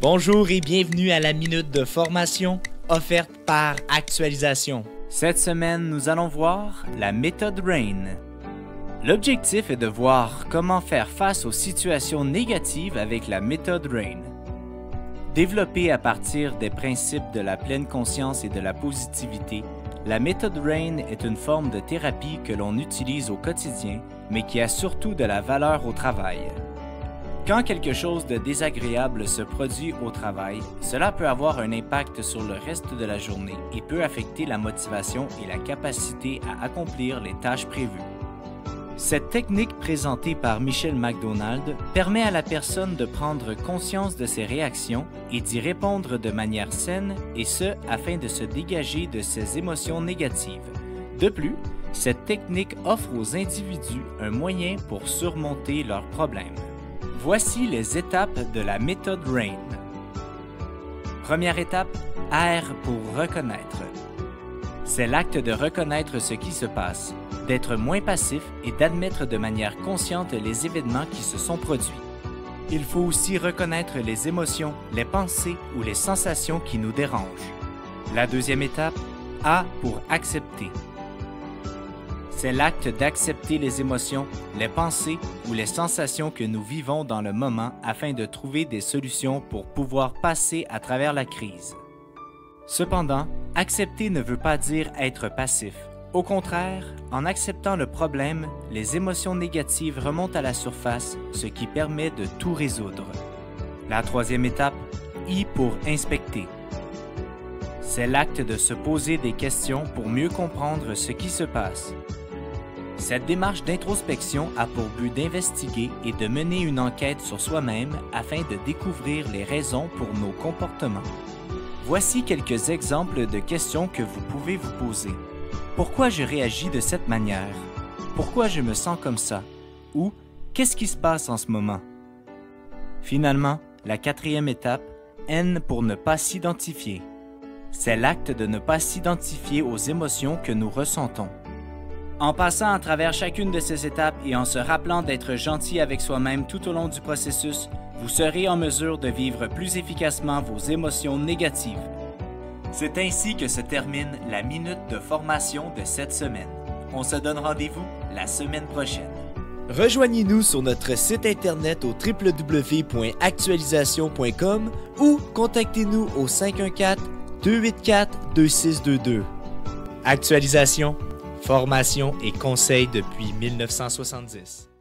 Bonjour et bienvenue à la minute de formation offerte par Actualisation. Cette semaine, nous allons voir la méthode RAIN. L'objectif est de voir comment faire face aux situations négatives avec la méthode RAIN. Développée à partir des principes de la pleine conscience et de la positivité, la méthode RAIN est une forme de thérapie que l'on utilise au quotidien, mais qui a surtout de la valeur au travail. Quand quelque chose de désagréable se produit au travail, cela peut avoir un impact sur le reste de la journée et peut affecter la motivation et la capacité à accomplir les tâches prévues. Cette technique présentée par Michel McDonald permet à la personne de prendre conscience de ses réactions et d'y répondre de manière saine, et ce, afin de se dégager de ses émotions négatives. De plus, cette technique offre aux individus un moyen pour surmonter leurs problèmes. Voici les étapes de la méthode RAIN. Première étape, R pour reconnaître. C'est l'acte de reconnaître ce qui se passe, d'être moins passif et d'admettre de manière consciente les événements qui se sont produits. Il faut aussi reconnaître les émotions, les pensées ou les sensations qui nous dérangent. La deuxième étape, A pour accepter. C'est l'acte d'accepter les émotions, les pensées ou les sensations que nous vivons dans le moment afin de trouver des solutions pour pouvoir passer à travers la crise. Cependant, accepter ne veut pas dire être passif. Au contraire, en acceptant le problème, les émotions négatives remontent à la surface, ce qui permet de tout résoudre. La troisième étape, I pour inspecter. C'est l'acte de se poser des questions pour mieux comprendre ce qui se passe. Cette démarche d'introspection a pour but d'investiguer et de mener une enquête sur soi-même afin de découvrir les raisons pour nos comportements. Voici quelques exemples de questions que vous pouvez vous poser. Pourquoi je réagis de cette manière? Pourquoi je me sens comme ça? Ou qu'est-ce qui se passe en ce moment? Finalement, la quatrième étape, N pour ne pas s'identifier. C'est l'acte de ne pas s'identifier aux émotions que nous ressentons. En passant à travers chacune de ces étapes et en se rappelant d'être gentil avec soi-même tout au long du processus, vous serez en mesure de vivre plus efficacement vos émotions négatives. C'est ainsi que se termine la minute de formation de cette semaine. On se donne rendez-vous la semaine prochaine. Rejoignez-nous sur notre site internet au www.actualisation.com ou contactez-nous au 514-284-2622. Actualisation, formation et conseils depuis 1970.